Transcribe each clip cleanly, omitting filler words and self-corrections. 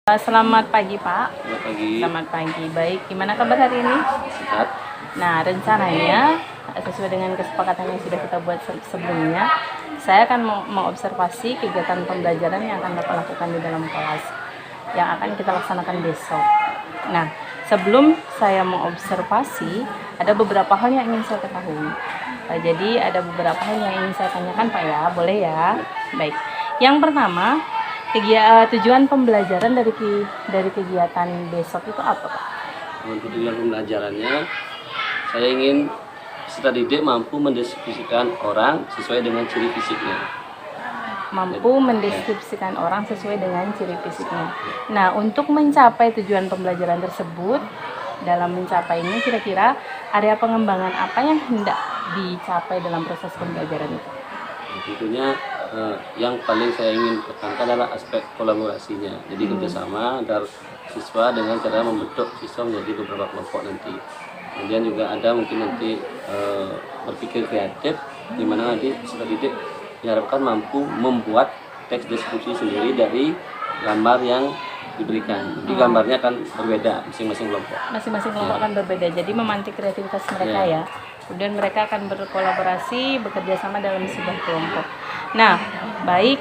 Selamat pagi Pak. Selamat pagi. Selamat pagi. Baik, gimana kabar hari ini? Sehat. Nah, rencananya sesuai dengan kesepakatan yang sudah kita buat sebelumnya, saya akan mengobservasi kegiatan pembelajaran yang akan Bapak lakukan di dalam kelas yang akan kita laksanakan besok. Nah, sebelum saya mengobservasi, ada beberapa hal yang ingin saya ketahui. Jadi ada beberapa hal yang ingin saya tanyakan Pak ya, boleh ya? Baik. Yang pertama, tujuan pembelajaran dari kegiatan besok itu apa Pak? Untuk tujuan pembelajarannya, saya ingin peserta didik mampu mendeskripsikan orang sesuai dengan ciri fisiknya. Mampu mendeskripsikan orang sesuai dengan ciri fisiknya. Nah, untuk mencapai tujuan pembelajaran tersebut, dalam mencapainya kira-kira area pengembangan apa yang hendak dicapai dalam proses pembelajaran itu? Tentunya yang paling saya ingin tekankan adalah aspek kolaborasinya. Jadi kerjasama antar siswa dengan cara membentuk siswa menjadi beberapa kelompok nanti. Kemudian juga ada mungkin nanti berpikir kreatif, di mana nanti peserta didik diharapkan mampu membuat teks deskripsi sendiri dari gambar yang diberikan. Jadi gambarnya akan berbeda masing-masing kelompok. Masing-masing kelompok akan berbeda. Jadi memantik kreativitas mereka ya. Kemudian mereka akan berkolaborasi, bekerja sama dalam sebuah kelompok. Nah, baik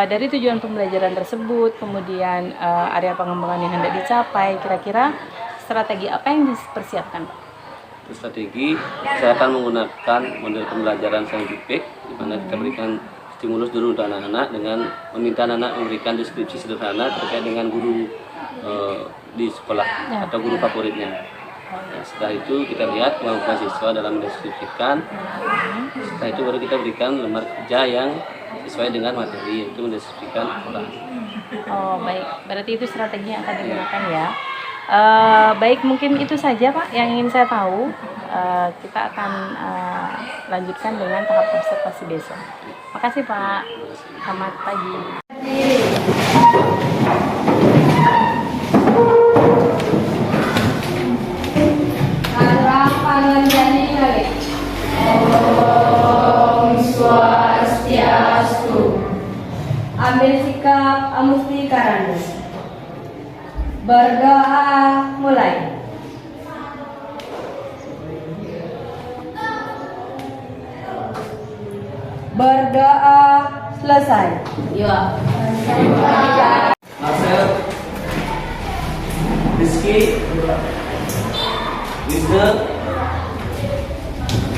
dari tujuan pembelajaran tersebut, kemudian area pengembangan yang hendak dicapai, kira-kira strategi apa yang dipersiapkan Pak? Strategi, saya akan menggunakan model pembelajaran saintifik, di mana kita berikan stimulus dulu untuk anak-anak dengan meminta anak-anak memberikan deskripsi sederhana terkait dengan guru di sekolah atau guru favoritnya. Nah, setelah itu kita lihat kemampuan siswa dalam mendeskripsikan. Setelah itu baru kita berikan lembar kerja yang sesuai dengan materi, yaitu mendeskripsikan orang. Oh baik, berarti itu strategi yang akan digunakan ya. Baik, mungkin itu saja Pak yang ingin saya tahu. Kita akan lanjutkan dengan tahap observasi besok. Makasih Pak. Selamat pagi. Om Swastiastu. Ambil sikap amustikarana. Berdoa mulai. Berdoa selesai. Ya. Marcel, Rizky, Wisnu,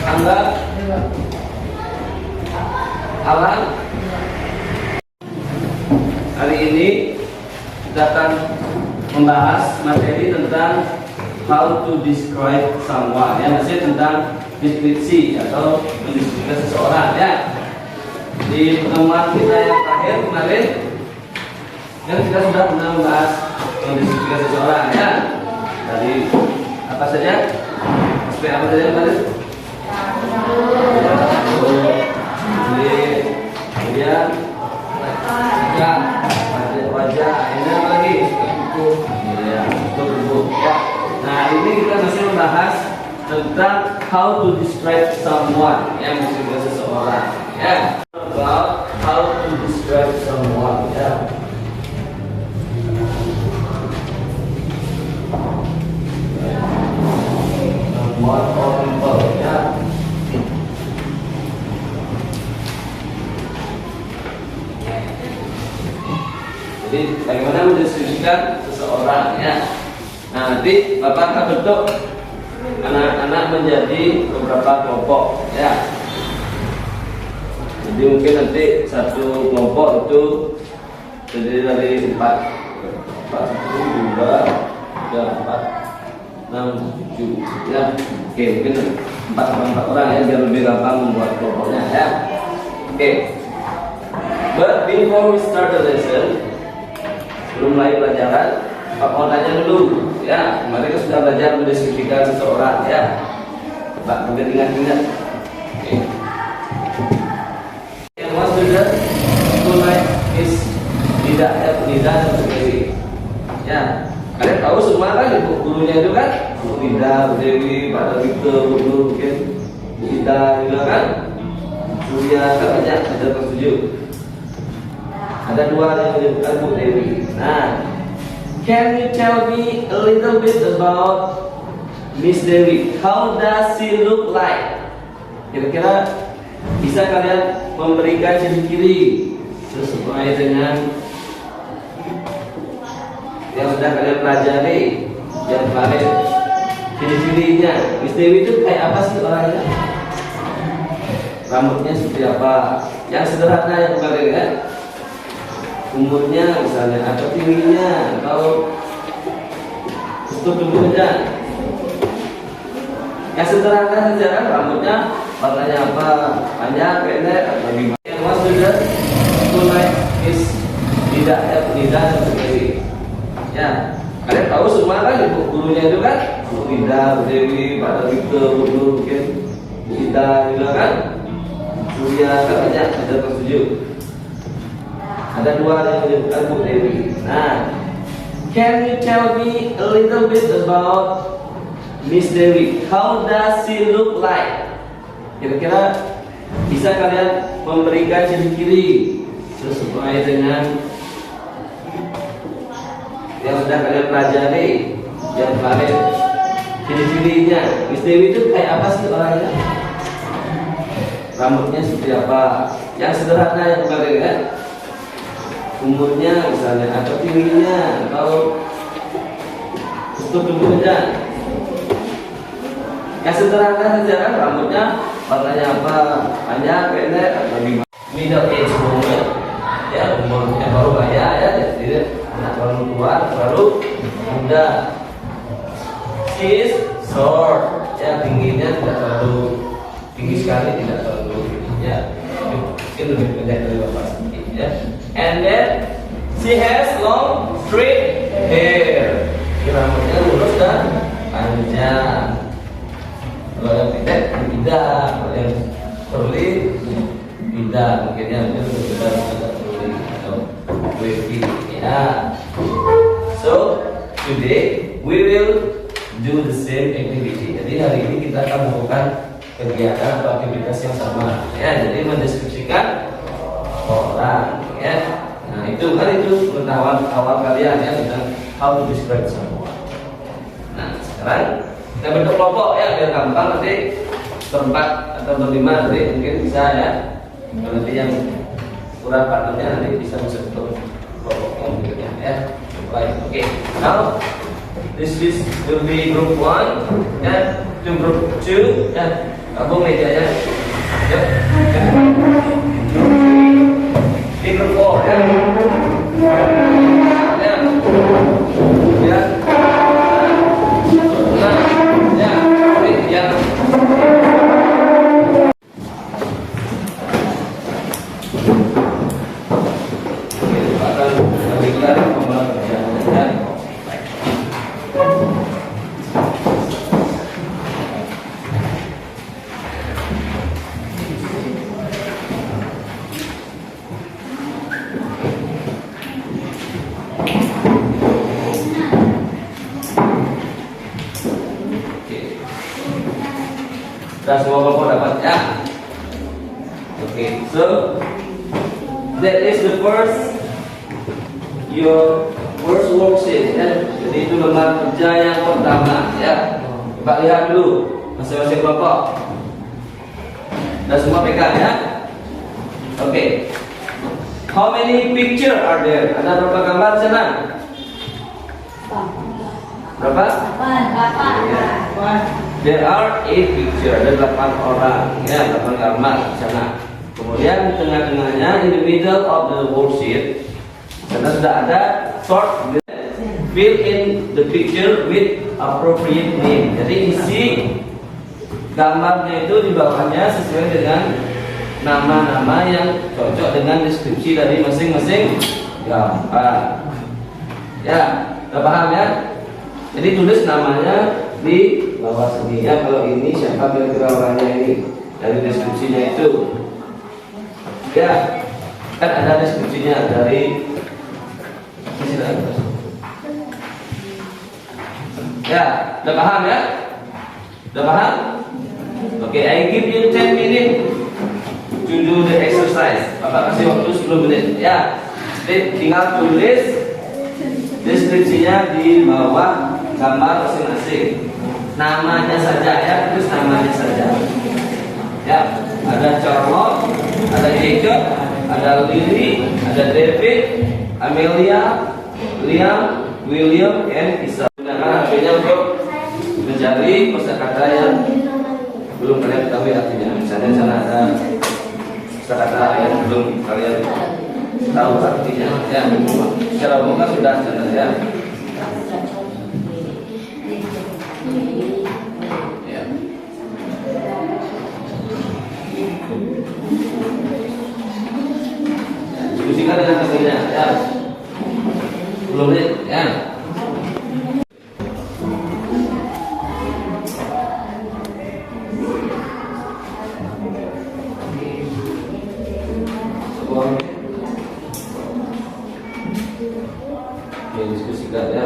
Angga, Alan. Hari ini kita akan membahas materi tentang how to describe someone, ya, maksudnya tentang deskripsi atau mendeskripsikan seseorang, ya. Di pertemuan kita yang terakhir kemarin, kan kita sudah pernah membahas mendeskripsikan seseorang, ya. Dari apa saja, aspek apa saja kemarin? Kemudian wajah, ini apa lagi? Ya, tubuh. Ya. Nah, ini kita masih membahas tentang how to describe someone, yang mendeskripsikan seseorang, ya. About how to describe someone, ya. Someone or people, ya. Jadi bagaimana mendeskripsikan seseorang, ya. Nah, nanti Bapak akan bentuk anak-anak menjadi beberapa kelompok, ya. Jadi mungkin nanti satu kelompok itu terdiri dari 4, 1, 2, 3, 4, 6, 7, ya. Oke, mungkin 4 orang ya, biar lebih gampang membuat kelompoknya, ya. Oke. But before we start the lesson, sebelum mulai pelajaran, Pak mau tanya dulu, ya. Kemarin kita sudah belajar mendeskripsikan seseorang, ya. Pak, mungkin ingat-ingat. Oke. Yang mas sudah tunai is tidak sendiri, ya. Kalian tahu semua kan ibu gurunya itu kan, Bu Ida, Bu Dewi, Pak Dawike, Bu Guru, mungkin Bu Ida juga kan, Surya, kan banyak, ada yang setuju. Ada 2 yang menyebutkan Bu Dewi. Nah, Can you tell me a little bit about Miss Dewi? How does she look like? Kira-kira bisa kalian memberikan ciri-ciri sesuai dengan yang sudah kalian pelajari yang kemarin. Ciri-cirinya Miss Dewi itu kayak apa sih orangnya? Rambutnya seperti apa? Yang sederhana yang kemarin ya. Umurnya misalnya, atau tingginya, atau struktur tubuhnya. Yang sederhana saja kan, rambutnya warnanya apa? Panjang, pendek, atau gimana? Yang mas sudah mulai is tidak seperti ya. Kalian tahu semua kan ibu gurunya itu kan Bu Ida, Bu Dewi, Pak Dawito, Bu Guru mungkin Bu Ida juga kan. Surya kan banyak, ada tersetuju. Ada dua yang menyebutkan Bu Dewi. Nah, can you tell me a little bit about Miss Dewi? How does she look like? Kira-kira bisa kalian memberikan ciri-ciri sesuai dengan yang sudah kalian pelajari yang kemarin. Ciri-cirinya Miss Dewi itu kayak apa sih orangnya? Rambutnya seperti apa? Yang sederhana yang kemarin kan? Umurnya misalnya, atau tingginya, atau struktur tubuhnya. Yang sederhana saja kan, rambutnya warnanya apa? Panjang, pendek, atau gimana? Middle age woman, ya umurnya baru kaya ya, jadi anak baru tua, baru muda. She is short, ya tingginya tidak terlalu tinggi sekali, tidak terlalu ya, mungkin lebih pendek dari bapak sedikit ya. And then she has long straight hair. Rambutnya lurus dan panjang. Kalau yang pendek tidak, kalau yang curly tidak, mungkinnya sudah curly atau wavy ya. So today we will do the same activity. Jadi hari ini kita akan melakukan kegiatan atau aktivitas yang sama ya. Jadi mendeskripsikan orang ya. Nah itu kan itu pengetahuan awal kalian ya tentang how to describe someone. Nah sekarang kita bentuk kelompok ya biar gampang, nanti berempat atau berlima nanti mungkin bisa ya. Nanti yang kurang partnernya nanti bisa masuk ke kelompok yang berikutnya ya. Baik, oke. Now this will be group 1 ya, to group 2 ya. Gabung mejanya. Yuk. Di group 4 ya. Ya. Ya. Nah, ya. Ya. Sudah semua kelompok dapat ya. Oke, so that is the your first worksheet ya. Jadi itu lembar kerja yang pertama ya. Coba lihat dulu masing-masing kelompok. Dan semua pegang ya. Oke. How many picture are there? Ada berapa gambar di sana? Berapa? 8. There are 8 picture, ada 8 orang, ya 8 gambar di sana. Kemudian di tengah-tengahnya, in the middle of the worksheet, sana sudah ada short, fill in the picture with appropriate name. Jadi isi gambarnya itu di bawahnya sesuai dengan nama-nama yang cocok dengan deskripsi dari masing-masing gambar. Ya, udah paham ya? Jadi tulis namanya di bawah sini ya. Kalau ini siapa kira-kira orangnya ini dari deskripsinya itu. Ya, kan ada deskripsinya dari ya, udah paham ya? Udah paham? Oke, I give you 10 minutes to do the exercise. Bapak kasih waktu 10 menit ya. Jadi tinggal tulis deskripsinya di bawah gambar masing-masing. Namanya saja ya, terus namanya saja. Ya, ada Charlotte, ada Jacob, ada Lily, ada David, Amelia, Liam, William, and Isa. Gunakan HP-nya untuk mencari kosakata yang belum kalian ketahui artinya. Misalnya di sana ada kosakata yang belum kalian tahu artinya. Ya, secara umum kan sudah ada ya. Diskusikan dengan temannya ya. Belum nih ya. Oke, diskusikan ya.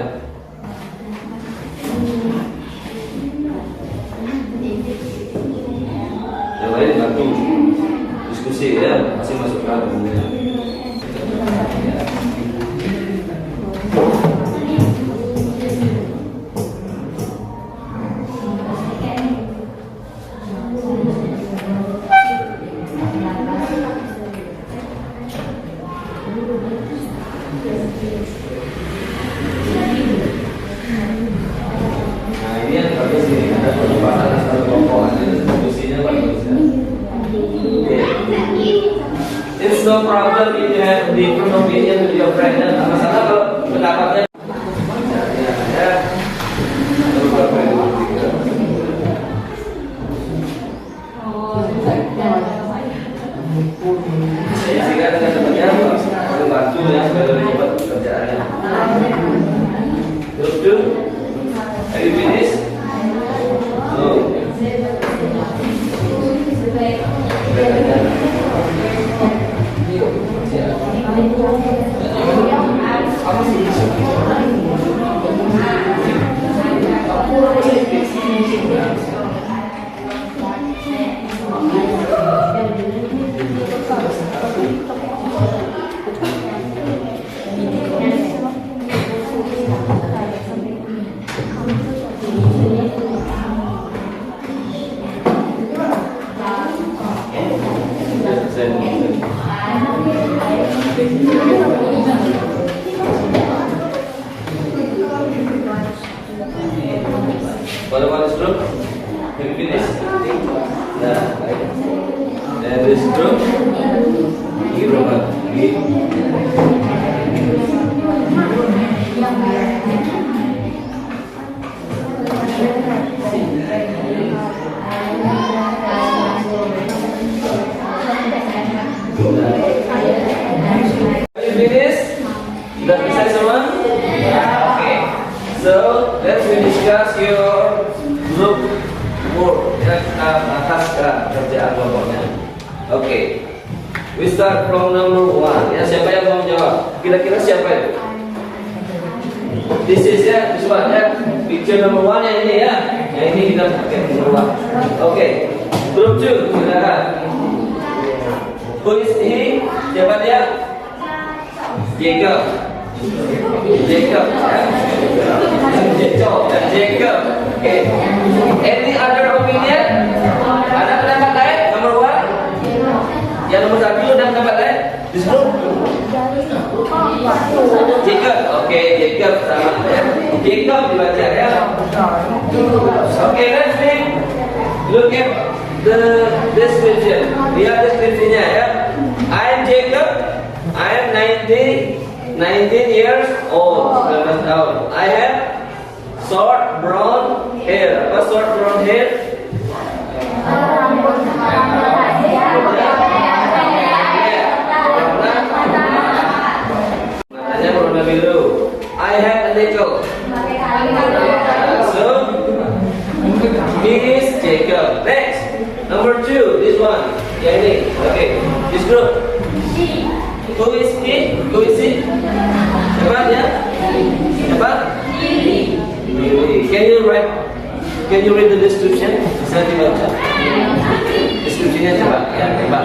Yang lain bantu diskusi ya, masih masukkan temannya. Nah ini yang bagus ini, ada perdebatan antara kelompok, ada diskusinya bagus ya. It's no problem if you have different opinion with your friend. Nggak masalah kalau pendapatnya ya. Jika dengan temannya membantu ya supaya lebih cepat pekerjaannya. Group 2, have you finished? No. What about this group? Have you finished? Nah, baik. Dan this group, ini berapa? Have you finished? Sudah selesai semua? Okay. So let's discuss your group work ya, atas kerjaan kelompoknya. Oke. We start from number 1. Ya, siapa yang mau menjawab? Kira-kira siapa itu? This is ya, this one ya. Picture number 1 yang ini ya. Yang ini kita pakai number 1. Oke. Group 2, silakan. Who is he? Siapa dia? Jacob. Jacob. Jacob. Okay. Any other opinion? Ada pendapat lain? Nomor 1. Yang nomor 1 ada pendapat lain? This group? Jacob. Okay, Jacob sama ya. Jacob dibaca ya. Okay, let's look at the description. Lihat deskripsinya ya. I am Jacob. I am 19 years old. 19 tahun. I have short brown hair. Apa short brown hair? Matanya berwarna biru. I have a nickel. So he is Jacob. Next, number 2. This one. Ya ini. Okay. This group. Who is he? Who is he? Siapa dia? Siapa? Lily. Can you read the description? Bisa dibaca. Deskripsinya coba. Ya, coba.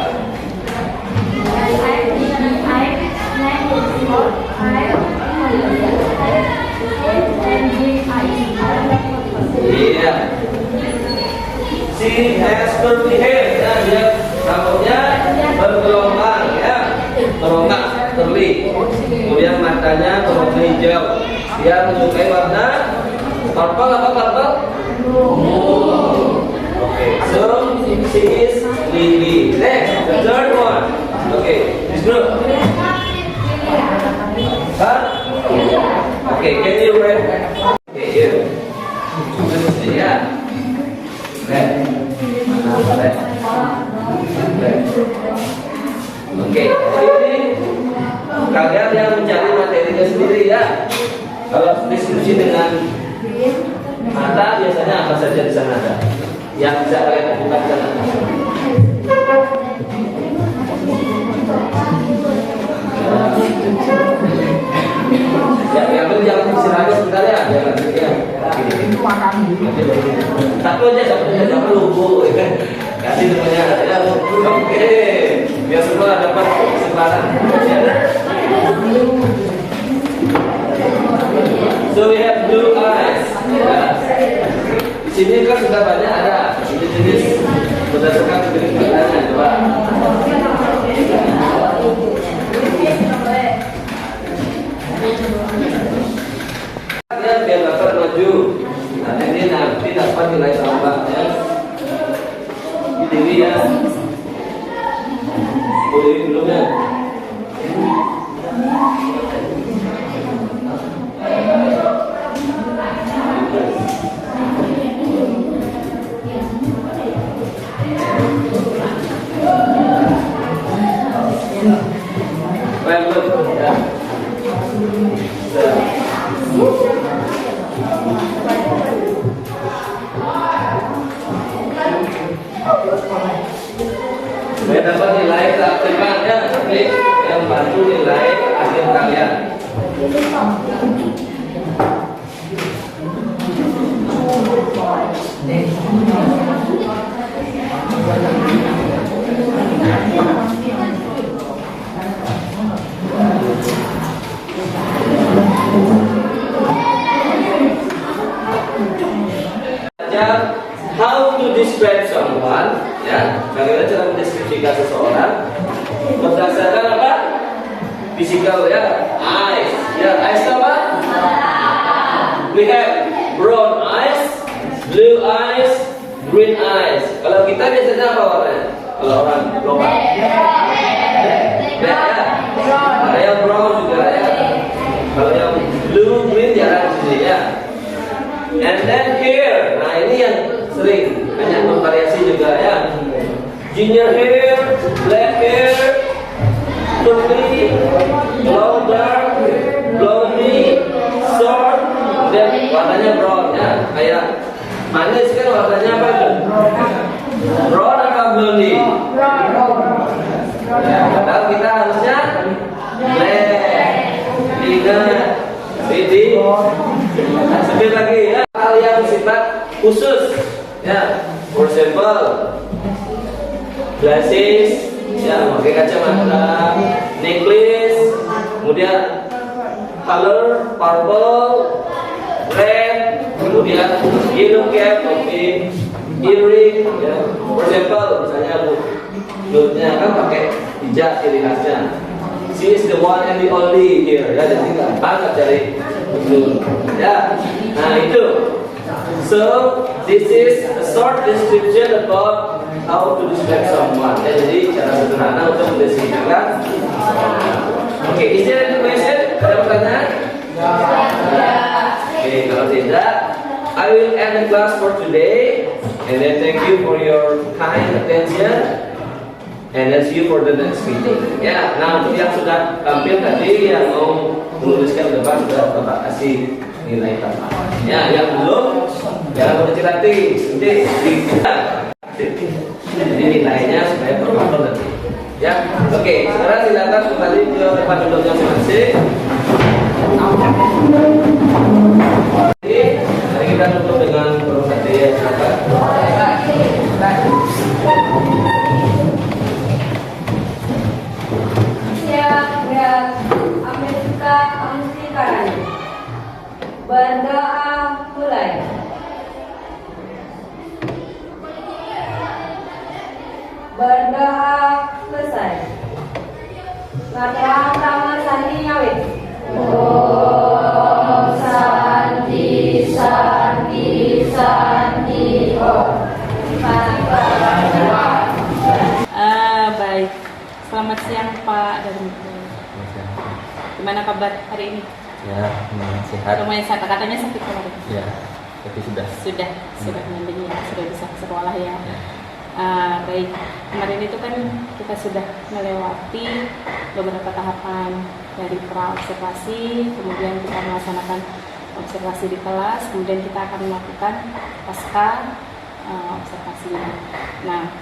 He has curly hair. Ya, dia rambutnya bergelombang ya, merongak, curly. Kemudian matanya berwarna hijau. Dia menyukai warna purple apa purple? Okay, so she is Lily. Next, the third one. Okay, this group. Huh? Okay, can you read? Okay, here. Yeah. Red. Red. Red. Oke, ini kalian yang mencari materinya sendiri ya. Kalau diskusi dengan mata biasanya apa saja di sana ada yang bisa kalian lakukan di sana. Ya, yang penting jangan istirahatnya sebentar ya, jangan ya. Satu aja, jangan lupa ya. Kasih semuanya ya. Oke, biar semua dapat kesempatan. So we have blue eyes. Ya. Di sini kan sudah banyak ada jenis-jenis berdasarkan jenis matanya. Coba. Ya, biar dapat maju. Nanti dapat nilai tambah ya. Ini ya. Boleh belum ya? Saya dapat nilai keaktifan ya, klik yang bantu nilai akhir kalian. How to describe someone, ya, bagaimana cara mendeskripsikan seseorang berdasarkan apa? Physical ya, eyes, ya, eyes apa? We have brown eyes, blue eyes, green eyes. Kalau kita biasanya apa warnanya? Kalau orang lokal, black ya, ada yang brown juga ya. Kalau yang blue, green jarang sih ya. And then here, nah ini yang sering banyak bervariasi juga ya. Ginger hair, black hair, curly, blonde dark, blondie, short, dan warnanya brown ya. Kayak manis kan warnanya apa itu? Brown apa blondie? Ya, padahal kita harusnya black. Ingat, ini sebut lagi ya. Hal yang bersifat khusus ya, for example glasses ya, pakai kacamata, necklace, kemudian color purple, red, kemudian yellow cap, earring ya. For example misalnya mulutnya kan pakai hijab ciri khasnya. She is the one and the only here ya, jadi gampang cari ya. Nah itu. So this is a short description about how to describe someone. Ya, jadi cara sederhana untuk mendeskripsikan. Oke, is there any question? Ada pertanyaan? Oke, kalau tidak, I will end the class for today. And then thank you for your kind attention. And then see you for the next meeting. Ya, nah untuk yang sudah tampil tadi, yang mau menuliskan depan sudah Bapak kasih nilai tambah. Ya, yang belum jangan berhati-hati. Jadi nilainya supaya bermakna nanti. Ya, oke. Sekarang silakan kembali ke tempat duduknya masing-masing. Jadi, mari kita tutup dengan berhati ya, silakan. Berdoa mulai. Berdoa selesai. Nada Rama Sandi Nyawit. Om Santi Santi Santi Om. Baik. Selamat siang Pak Darmito. Gimana kabar hari ini? Ya, sehat. Lumayan sehat. Katanya sakit kemarin. Ya, tapi sudah. Sudah mending ya, sudah bisa ke sekolah ya. Ya. Baik, kemarin itu kan kita sudah melewati beberapa tahapan dari pra-observasi, kemudian kita melaksanakan observasi di kelas, kemudian kita akan melakukan pasca observasinya. Nah,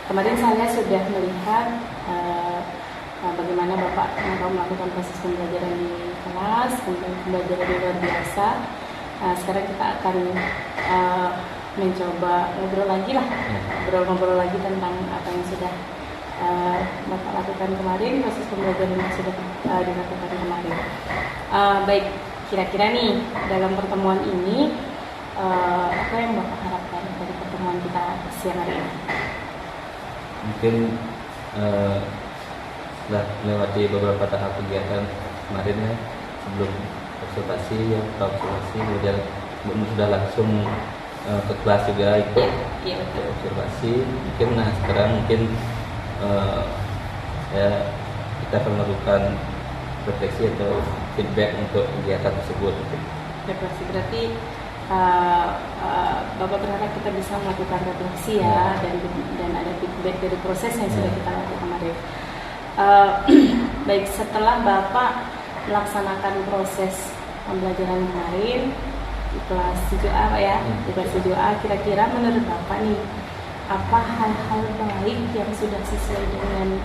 kemarin saya sudah melihat bagaimana Bapak melakukan proses pembelajaran di kelas, kemudian pembelajaran yang luar biasa. Sekarang kita akan mencoba ngobrol lagi lah, ngobrol lagi tentang apa yang sudah Bapak lakukan kemarin, proses pembelajaran yang sudah dilakukan kemarin. Baik, kira-kira nih dalam pertemuan ini apa yang Bapak harapkan dari pertemuan kita siang hari ini? Mungkin setelah melewati beberapa tahap kegiatan kemarin ya, sebelum observasi, kemudian sudah langsung ke kelas juga ikut observasi. Mungkin sekarang kita akan melakukan refleksi atau feedback untuk kegiatan tersebut. Refleksi berarti Bapak berharap kita bisa melakukan refleksi ya, dan ada feedback dari proses yang sudah kita lakukan kemarin. Baik, setelah Bapak melaksanakan proses pembelajaran kemarin di kelas 7A Pak ya, di kelas 7A, kira-kira menurut Bapak nih, apa hal-hal baik yang sudah sesuai dengan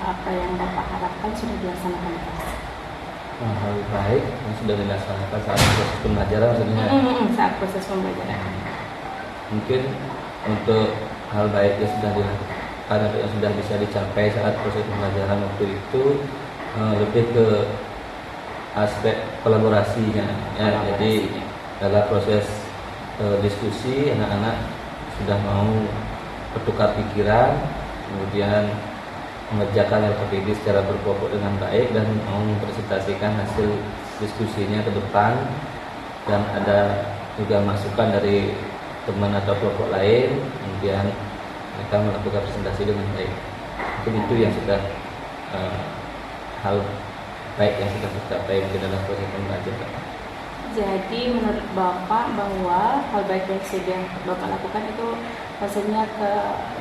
apa yang Bapak harapkan sudah dilaksanakan di kelas? Hal baik yang sudah dilaksanakan saat proses pembelajaran maksudnya. Saat proses pembelajaran. Mungkin untuk hal baik yang sudah dilakukan atau yang sudah bisa dicapai saat proses pembelajaran waktu itu lebih ke aspek kolaborasinya ya. Jadi dalam proses diskusi anak-anak sudah mau bertukar pikiran, kemudian mengerjakan LKPD secara berkelompok dengan baik dan mau mempresentasikan hasil diskusinya ke depan, dan ada juga masukan dari teman atau kelompok lain, kemudian mereka melakukan presentasi dengan baik. Mungkin itu yang sudah hal baik yang sudah tercapai mungkin dalam proses pembelajaran. Jadi menurut Bapak bahwa hal baik yang sudah Bapak lakukan itu maksudnya ke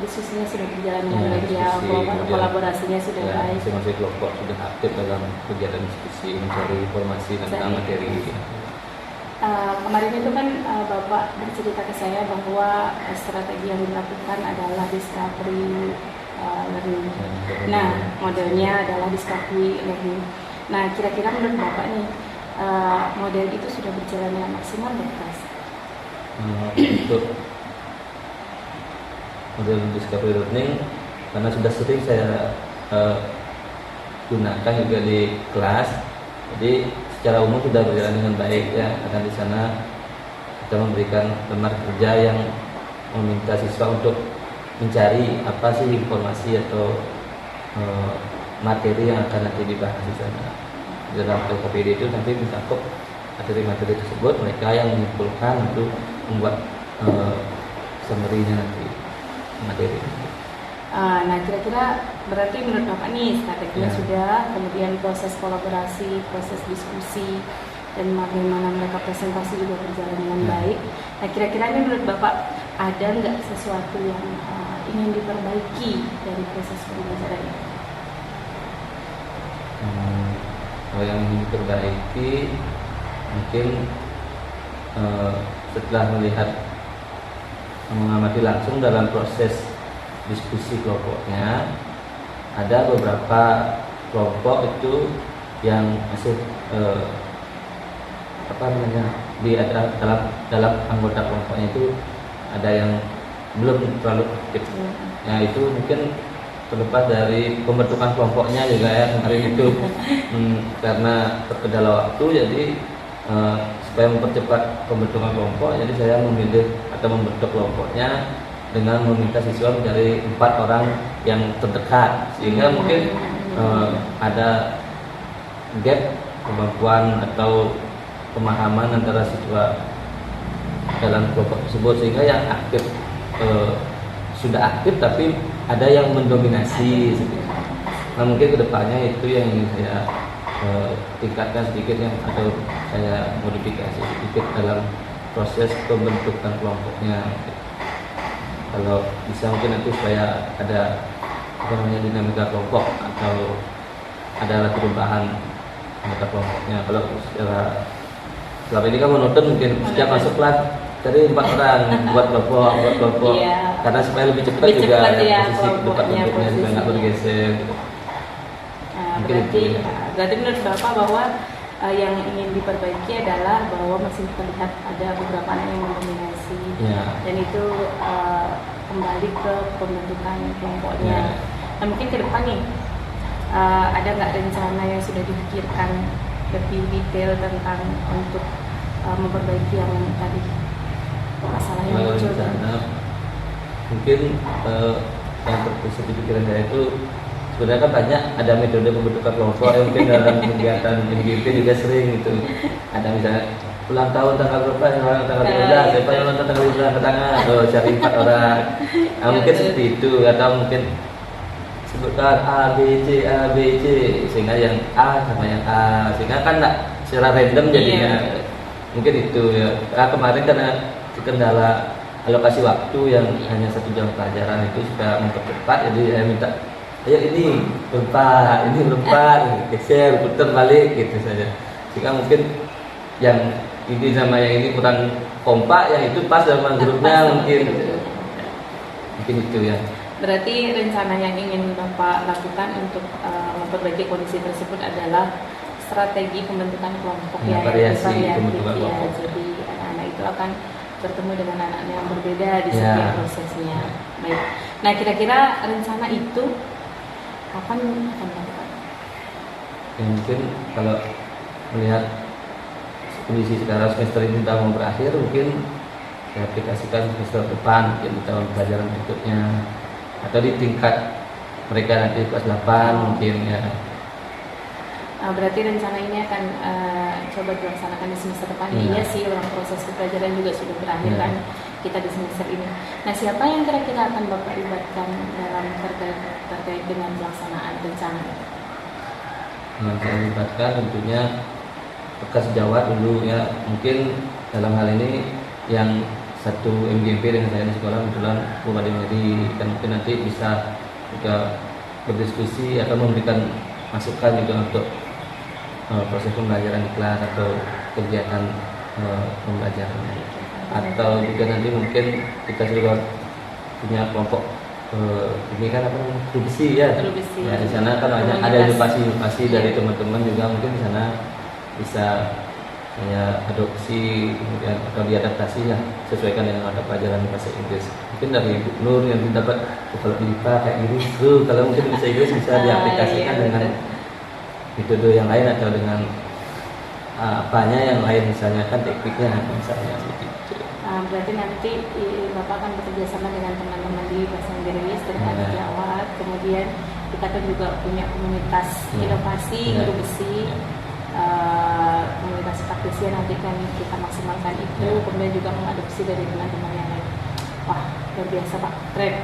diskusinya sudah berjalan dengan baik ya, kolaborasinya sudah baik. Masing-masing kelompok sudah aktif dalam kegiatan diskusi, mencari informasi tentang materi. Kemarin itu kan Bapak bercerita ke saya bahwa strategi yang dilakukan adalah discovery learning. Nah, modelnya adalah discovery learning. Nah, kira-kira menurut Bapak nih, model itu sudah berjalan dengan maksimal belum, Mas? Untuk model discovery learning, karena sudah sering saya gunakan juga di kelas, jadi secara umum sudah berjalan dengan baik ya. Karena di sana kita memberikan lembar kerja yang meminta siswa untuk mencari apa sih informasi atau materi yang akan nanti dibahas di sana. Dalam LKPD itu nanti mencakup materi-materi tersebut, mereka yang menyimpulkan untuk membuat summary-nya nanti materi. Nah, kira-kira berarti menurut Bapak nih strateginya sudah, kemudian proses kolaborasi, proses diskusi, dan bagaimana mereka presentasi juga berjalan dengan baik. Nah, kira-kira ini menurut Bapak ada nggak sesuatu yang ingin diperbaiki dari proses pembelajaran ini? Kalau yang ingin diperbaiki mungkin setelah melihat mengamati langsung dalam proses diskusi kelompoknya, ada beberapa kelompok itu yang masih dalam anggota kelompoknya itu ada yang belum terlalu aktif. Nah, itu mungkin terlepas dari pembentukan kelompoknya juga ya kemarin itu karena terkendala waktu, jadi supaya mempercepat pembentukan kelompok, jadi saya memilih atau membentuk kelompoknya dengan meminta siswa mencari 4 orang yang terdekat, sehingga mungkin ada gap kemampuan atau pemahaman antara siswa dalam kelompok tersebut, sehingga yang aktif sudah aktif tapi ada yang mendominasi. Nah mungkin kedepannya itu yang ingin saya tingkatkan sedikit yang atau saya modifikasi sedikit dalam proses pembentukan kelompoknya. Kalau bisa mungkin nanti supaya ada dinamika kelompok atau ada perubahan anggota kelompoknya. Kalau secara selama ini kan monoton, mungkin setiap masuk kelas cari 4 orang buat kelompok Iya. karena supaya lebih cepat Lebih juga cepat ya, posisi tempat kelompoknya, duduknya juga nggak posisinya. bergeser gitu. Mungkin Berarti itu ya. berarti menurut Bapak bahwa yang ingin diperbaiki adalah bahwa masih terlihat ada beberapa anak yang mendominasi, Ya. dan itu kembali ke pembentukan kelompoknya. Ya. Nah mungkin ke depan nih ada nggak rencana yang sudah dipikirkan lebih detail tentang untuk memperbaiki yang tadi masalah yang Kalau muncul? rencana mungkin yang terpusat di pikiran saya itu sebenarnya kan banyak ada metode pembentukan kelompok yang mungkin dalam kegiatan MGP juga sering gitu. Ada misalnya ulang tahun tanggal berapa, tanggal 13, siapa yang ulang tahun tanggal 13 ke tangan, cari 4 orang. Nah, mungkin seperti itu, atau mungkin sebutkan A, B, C, sehingga yang A sama yang A, sehingga kan nggak secara random jadinya. Iya. Mungkin itu ya. Kemarin karena kendala alokasi waktu yang hanya 1 jam pelajaran itu supaya mempercepat, jadi saya minta ayo ini berempat, geser, putar balik gitu saja. Jika mungkin yang ini sama yang ini kurang kompak, yang itu pas sama grupnya mungkin itu ya. Berarti rencana yang ingin Bapak lakukan untuk memperbaiki kondisi tersebut adalah strategi pembentukan kelompok Ya, yang variasi variatif pembentukan ya. kelompok. Jadi anak-anak itu akan bertemu dengan anak-anak yang berbeda di Ya. setiap prosesnya. Baik. Nah kira-kira rencana itu kapan akan dilakukan? Ya, mungkin kalau melihat kondisi sekarang semester ini sudah mau berakhir, mungkin saya aplikasikan semester depan, mungkin di tahun pelajaran berikutnya, atau di tingkat mereka nanti kelas 8 mungkin ya. Berarti rencana ini akan coba dilaksanakan di semester depan. Iya. Iya sih, orang proses pembelajaran juga sudah berakhir Iya. kan kita di semester ini. Nah, siapa yang kira-kira akan Bapak libatkan dalam terkait dengan pelaksanaan rencana? Yang saya libatkan tentunya bekas sejawat dulu ya. Mungkin dalam hal ini yang satu MGP dengan saya di sekolah kebetulan Bu Made Mary, kan mungkin nanti bisa juga berdiskusi atau memberikan masukan juga untuk proses pembelajaran di kelas atau kegiatan pembelajaran, atau juga nanti mungkin kita juga punya kelompok ini kan apa namanya, Trubisi ya. Trubisi. Ya, di sana kan banyak ada inovasi dari teman-teman juga, mungkin di sana bisa saya adopsi kemudian atau diadaptasi ya, sesuaikan dengan mata pelajaran bahasa Inggris. Mungkin dari Ibu Nur yang dapat kalau di IPA kayak gini, kalau mungkin bahasa Inggris bisa diaplikasikan dengan metode yang lain atau dengan apanya yang lain, misalnya kan tekniknya misalnya seperti itu. Berarti nanti Bapak akan bekerja sama dengan teman-teman di bahasa Inggris terkait Ya. sejawat. Kemudian kita kan juga punya komunitas Ya. inovasi Ya. guru besi. Komunitas praktisi yang nanti kan kita maksimalkan itu, Ya. kemudian juga mengadopsi dari teman-teman yang lain. Wah, luar biasa Pak, keren.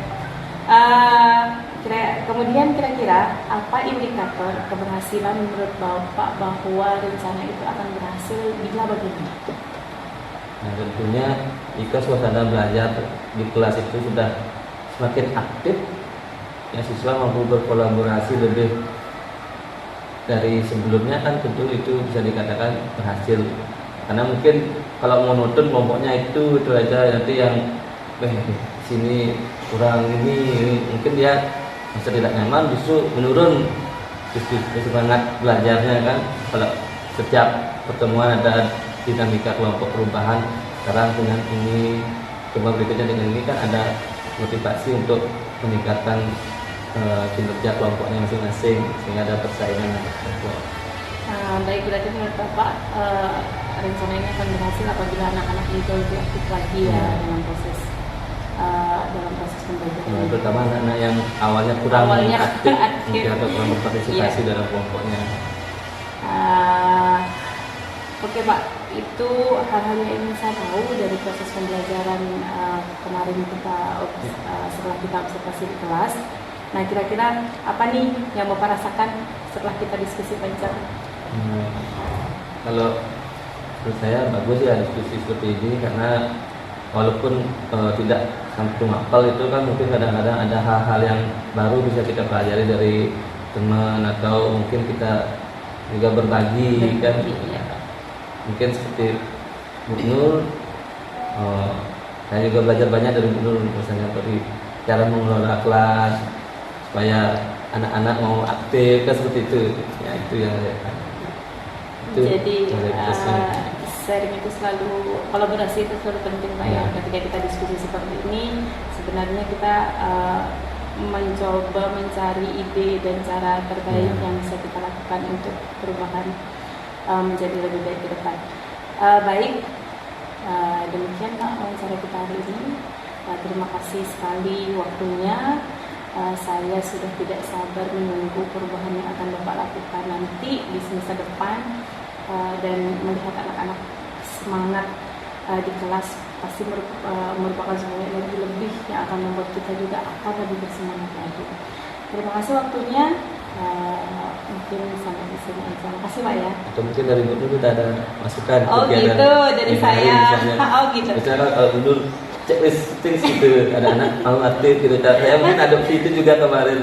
Kemudian kira-kira apa indikator keberhasilan menurut Bapak bahwa rencana itu akan berhasil bila bagaimana? Nah, tentunya jika suasana belajar di kelas itu sudah semakin aktif, ya siswa mampu berkolaborasi lebih dari sebelumnya, kan tentu itu bisa dikatakan berhasil. Karena mungkin kalau monoton kelompoknya itu aja, nanti yang sini kurang ini mungkin dia bisa tidak nyaman, justru menurun justru semangat belajarnya kan. Kalau setiap pertemuan ada dinamika kelompok perubahan, sekarang dengan ini coba berikutnya dengan ini, kan ada motivasi untuk meningkatkan kinerja kelompoknya masing-masing, sehingga ada persaingan antar kelompok. Baik, berarti menurut Bapak rencana ini akan berhasil apabila anak-anak itu lebih aktif lagi ya dalam proses dalam proses pembelajaran. Terutama anak-anak yang awalnya kurang Awalnya aktif aktif. mungkin atau kurang berpartisipasi Iya. dalam kelompoknya. Oke Pak, itu hal-hal yang ingin saya tahu dari proses pembelajaran kemarin kita setelah kita observasi di kelas. Nah kira-kira apa nih yang Bapak rasakan setelah kita diskusi panjang? Kalau menurut saya bagus ya diskusi seperti ini, karena walaupun tidak sampai hafal itu kan mungkin kadang-kadang ada hal-hal yang baru bisa kita pelajari dari teman, atau mungkin kita juga berbagi kan. Iya. Mungkin seperti Bu Nur, saya juga belajar banyak dari Bu Nur, misalnya seperti cara mengelola kelas supaya anak-anak mau aktif kan, seperti itu ya. Itu yang Jadi saya sharing itu selalu, kolaborasi itu selalu penting Pak ya. Ya. Ketika kita diskusi seperti ini, sebenarnya kita mencoba mencari ide dan cara terbaik yang bisa kita lakukan untuk perubahan menjadi lebih baik ke depan. Baik, demikian Pak wawancara kita hari ini. Terima kasih sekali waktunya. Saya sudah tidak sabar menunggu perubahan yang akan Bapak lakukan nanti di semester depan, dan melihat anak-anak semangat di kelas pasti merupakan sebuah energi lebih yang akan membuat kita juga akan lebih bersemangat lagi. Terima kasih waktunya. Mungkin sampai di sini aja. Terima kasih Pak ya. atau mungkin dari Bu Nur kita ada masukan Oh kegiatan gitu, dari di hari saya. misalnya. Oh gitu. Misalnya kalau Bu Nur checklist things gitu, ada anak mau aktif gitu, saya mungkin adopsi itu juga kemarin.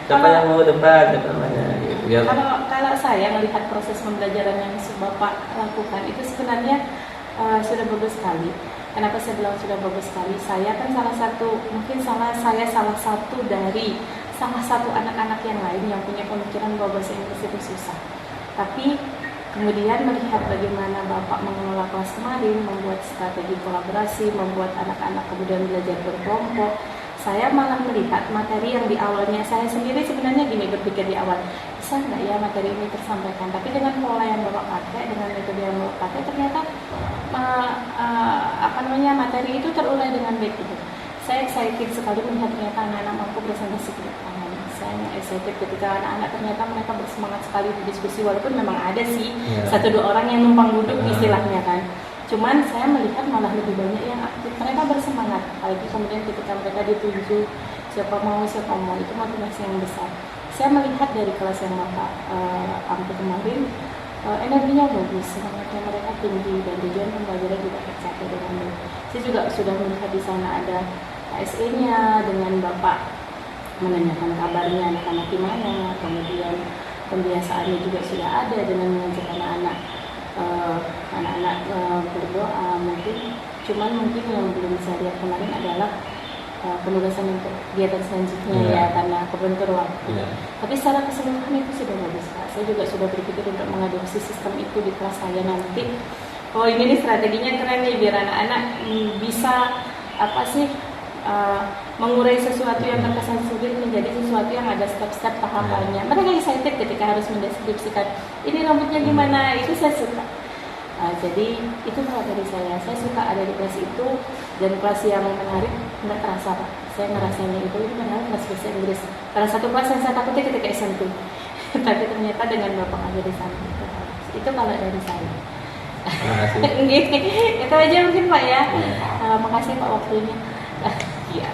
Siapa yang mau depan, siapa namanya gitu ya. Kalau saya melihat proses pembelajaran yang Bapak lakukan itu sebenarnya sudah bagus sekali. Kenapa saya bilang sudah bagus sekali? Saya kan salah satu dari salah satu anak-anak yang lain yang punya pemikiran bahwa bahasa Inggris itu susah. Tapi kemudian melihat bagaimana Bapak mengelola kelas kemarin, membuat strategi kolaborasi, membuat anak-anak kemudian belajar berkelompok, saya malah melihat materi yang di awalnya saya sendiri sebenarnya gini berpikir di awal, bisa nggak ya materi ini tersampaikan? Tapi dengan pola yang Bapak pakai, dengan metode yang Bapak pakai, ternyata materi itu terurai dengan baik gitu. Saya excited sekali melihat ternyata anak-anak mampu presentasi ke depan. Saya excited ketika anak-anak ternyata mereka bersemangat sekali di diskusi, walaupun memang ada sih satu dua orang yang numpang duduk istilahnya kan. Cuman saya melihat malah lebih banyak yang aktif, mereka bersemangat. Apalagi kemudian ketika mereka ditunjuk siapa mau itu motivasi yang besar. Saya melihat dari kelas yang Bapak ambil kemarin, energinya bagus, semangatnya mereka tinggi, dan tujuan pembelajaran juga tercapai dengan baik. Saya juga sudah melihat di sana ada KSE-nya dengan Bapak menanyakan kabarnya anak-anak di mana, kemudian pembiasaannya juga sudah ada dengan mengajak anak-anak berdoa mungkin. Cuman mungkin yang belum saya lihat kemarin adalah penugasan untuk kegiatan selanjutnya ya karena kebentur waktu. Tapi secara keseluruhan itu sudah bagus Pak. Saya juga sudah berpikir untuk mengadopsi sistem itu di kelas saya nanti. Oh ini nih strateginya keren nih, biar anak-anak bisa mengurai sesuatu yang terkesan sulit menjadi sesuatu yang ada step-step tahapannya. Mereka excited ketika harus mendeskripsikan ini rambutnya gimana, itu saya suka. Jadi itu kalau dari saya suka ada di kelas itu, dan kelas yang menarik nggak terasa Pak. Saya ngerasainnya itu menarik kelas bahasa Inggris. Salah satu kelas yang saya takuti ketika SMP, tapi ternyata dengan Bapak ada di sana itu kalau dari saya. Terima kasih. Itu aja mungkin Pak ya. Makasih Pak waktunya. Iya.